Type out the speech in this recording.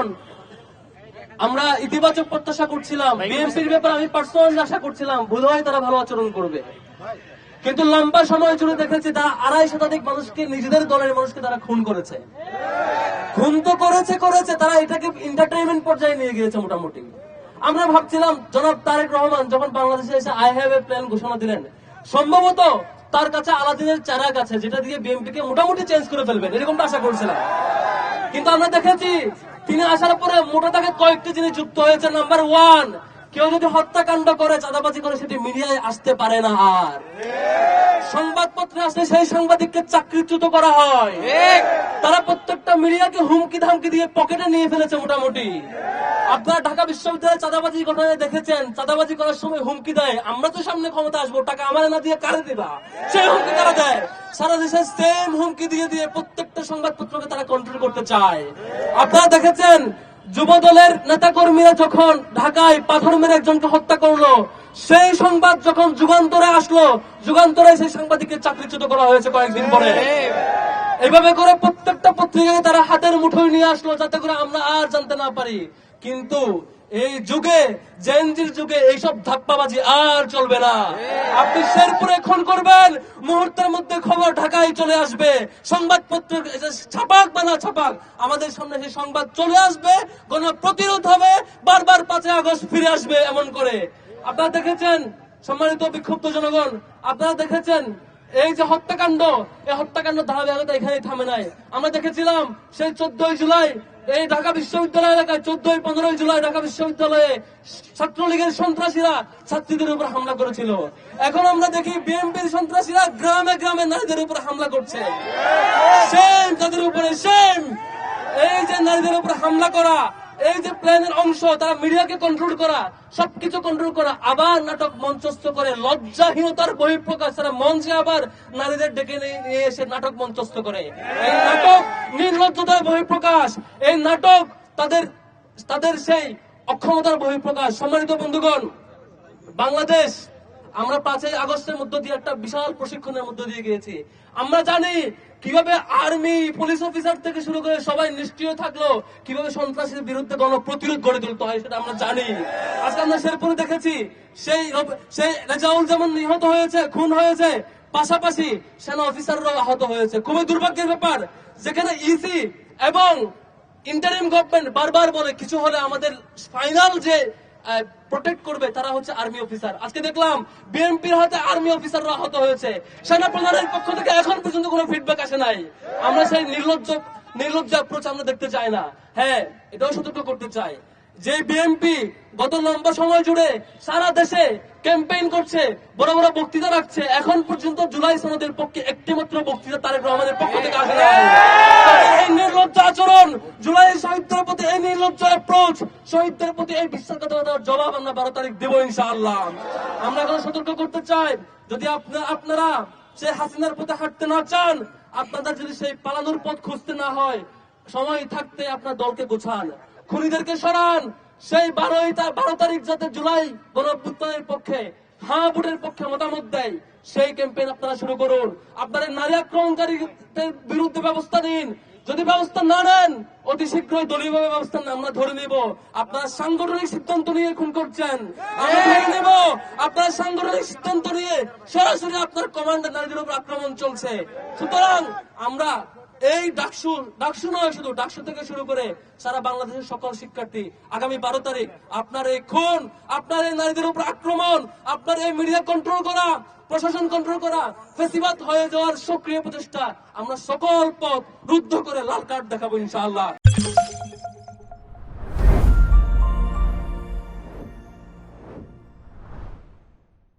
বন্ধুগণ, আমরা ইতিবাচক প্রত্যাশা করছিলাম, বিএনপির ব্যাপারে আমি পার্সোনালি আশা করছিলাম ভুল হয় তারা ভালো আচরণ করবে, কিন্তু লম্বা সময় জুড়ে দেখেছি তারা 2.5 শতাধিক মানুষকে, নিজেদের দলের মানুষকে তারা খুন করেছে। খুন তো করেছে, তারা এটাকে এন্টারটেইনমেন্ট পর্যায়ে নিয়ে গিয়েছে মোটামুটি। আমরা ভাবছিলাম জনাব তারেক রহমান যখন বাংলাদেশে এসে আই হ্যাভ এ প্ল্যান ঘোষণা দিলেন, সম্ভবত তার কাছে আলাদিনের চারাক আছে যেটা দিয়ে বিএনপিকে মোটামুটি চেঞ্জ করে ফেলবেন, এরকমটা আশা করছিলাম। কিন্তু আমরা দেখেছি তিনি আসার পরে মোটা তাকে কয়েকটি জিনিস যুক্ত হয়েছে। নাম্বার 1, কেউ যদি হত্যাকাণ্ড করে, চাঁদাবাজি করে, সেটি মিডিয়ায় আসতে পারে না। আর সংবাদপত্রে আসলে সেই সাংবাদিককে চাকরিচ্যুত করা হয়। তারা প্রত্যেকটা মিডিয়াকে হুমকি ধামকি দিয়ে পকেটে নিয়ে ফেলেছে মোটামুটি। আপনারা ঢাকা বিশ্ববিদ্যালয়ে চাঁদাবাজি ঘটনায় দেখেছেন, চাঁদাবাজি করার সময় হুমকি দেয়, আমরা তো সামনে ক্ষমতা আসবো, টাকা আমার না দিয়ে কারে দিবা, সেই হুমকি তারা দেয়। সারা দেশে সেম হুমকি দিয়ে দিয়ে প্রত্যেকটা সংবাদপত্রকে তারা কন্ট্রোল করতে চায়। আপনারা দেখেছেন যুব দলের নেতা কর্মীরা যখন ঢাকায় পাথর মেরে একজনকে হত্যা করলো, সেই সংবাদ যখন যুগান্তরে আসলো, যুগান্তরে সেই সাংবাদিককে চাকরিচ্যুত করা হয়েছে কয়েকদিন পরে। এইভাবে করে প্রত্যেকটা পত্রিকাকে তারা হাতের মুঠোয় নিয়ে আসলো যাতে করে আমরা আর জানতে না পারি। কিন্তু এই যুগে, জেনজির যুগে এইসব ধাপ্পাবাজি আর চলবে না। আপনি শেরপুরে খুন করবেন, মুহূর্তের মধ্যে খবর ঢাকায় চলে আসবে, সংবাদপত্র ছাপাক বা না ছাপাক আমাদের সামনে সেই সংবাদ চলে আসবে, গণপ্রতিরোধ হবে, বারবার 5 আগস্ট ফিরে আসবে। এমন করে আপনারা দেখেছেন, সম্মানিত বিক্ষুব্ধ জনগণ, আপনারা দেখেছেন এই যে হত্যাকাণ্ড, এই হত্যাকাণ্ড ধারাবাহিকতা এখানেই থামে নাই। আমরা দেখেছিলাম সেই 14 জুলাই এই ঢাকা বিশ্ববিদ্যালয় এলাকায়, 14-15 জুলাই ঢাকা বিশ্ববিদ্যালয়ে ছাত্রলীগের সন্ত্রাসীরা ছাত্রীদের উপর হামলা করেছিল। এখন আমরা দেখি বিএনপির সন্ত্রাসীরা গ্রামে গ্রামে নারীদের উপর হামলা করছে। সেম তাদের উপরে সেম, এই যে নারীদের উপর হামলা করা, এই যে প্ল্যানের অংশ, তারা মিডিয়াকে কন্ট্রোল করা, সবকিছু কন্ট্রোল করা, আবার নাটক মঞ্চস্থ করে লজ্জাহীনতার বহিঃপ্রকাশ, তারা মঞ্চে আবার নারীদের ডেকে নিয়ে এসে নাটক মঞ্চস্থ করে। এই নাটক নির্লজ্জতার বহিঃপ্রকাশ, এই নাটক তাদের সেই অক্ষমতার বহিঃপ্রকাশ। সম্মানিত বন্ধুগণ, বাংলাদেশ আমরা 5 আগস্টের মধ্য দিয়ে একটা বিশাল প্রশিক্ষণের মধ্য দিয়ে গিয়েছি। আমরা জানি কিভাবে আর্মি, পুলিশ অফিসার থেকে শুরু করে সবাই নিষ্ক্রিয় থাকলো, কিভাবে সন্ত্রাসের বিরুদ্ধে গণপ্রতিরোধ গড়ে তুলতে হয় সেটা আমরা জানি। আজকে আমরা শেরপুরে দেখেছি সেই রেজাউল যেমন নিহত হয়েছে, খুন হয়েছে, পাশাপাশি সেনা অফিসাররাও আহত হয়েছে। খুবই দুর্ভাগ্যের ব্যাপার, যেখানে ইসি এবং ইন্টারিম গভর্নমেন্ট বারবার বলে কিছু হলে আমাদের ফাইনাল যে প্রোটেক্ট করবে তারা হচ্ছে আর্মি অফিসার। আজকে দেখলাম বিএনপির হাতে আর্মি অফিসাররা আহত হয়েছে, সেনা প্রধানের পক্ষ থেকে এখন পর্যন্ত কোনো ফিডব্যাক আসে নাই। আমরা সেই নির্লজ্জ অ্যাপ্রোচ আমরা দেখতে চাই না। হ্যাঁ, এটাও সতর্ক করতে চাই যে বিএনপি গত লম্বা সময় জুড়ে সারা দেশে ক্যাম্পেইন করছে, বড় বড় বক্তৃতা রাখছে, এখন পর্যন্ত জুলাই সনদের পক্ষে একটি মাত্র বক্তৃতা তারেক রহমানের পক্ষ থেকে আসে নাই। এই নির্লজ্জ আচরণ, জুলাই শহীদদের প্রতি এই নির্লজ্জ অ্যাপ্রোচ, শহীদদের প্রতি এই বিশ্বাসঘাতকতার জবাব আমরা 12 তারিখ দেব ইনশাআল্লাহ। আমরা এখন সতর্ক করতে চাই, যদি আপনারা সেই হাসিনার পথে হাঁটতে না চান, আপনাদের যদি সেই পালানোর পথ খুঁজতে না হয়, সময় থাকতে আপনার দলকে গোছান, খুনিদেরকে সরান। সেই 12 তারিখ যাতে জুলাই গণঅভ্যুত্থানের পক্ষে, হ্যাঁ ভোটের পক্ষে মতামত দেয়, সেই ক্যাম্পেইন আপনারা শুরু করুন। আপনাদের নারী আক্রমণকারীদের বিরুদ্ধে ব্যবস্থা নিন। যদি ব্যবস্থা না নেন, অতি শীঘ্রই দলীয়ভাবে ব্যবস্থা আমরা ধরে নিব। আপনারা সাংগঠনিক সিদ্ধান্ত নিয়ে খুন করছেন, আমরা ধরে নেব। আপনারা সাংগঠনিক সিদ্ধান্ত নিয়ে সরাসরি আপনার কমান্ডার নারীদের উপর আক্রমণ চলছে। সুতরাং আমরা এই ডাকসু নয়, শুধু ডাকসু থেকে শুরু করে সারা বাংলাদেশের সকল শিক্ষার্থী আগামী 12 তারিখ আপনার এই খুন, আপনার এই নারীদের উপর আক্রমণ, আপনার এই মিডিয়া কন্ট্রোল করা, প্রশাসন কন্ট্রোল করা, ফেসিবাদ হয়ে যাওয়ার সক্রিয় প্রচেষ্টা, আমরা সকল পথ রুদ্ধ করে লাল কার্ড দেখাবো ইনশাআল্লাহ।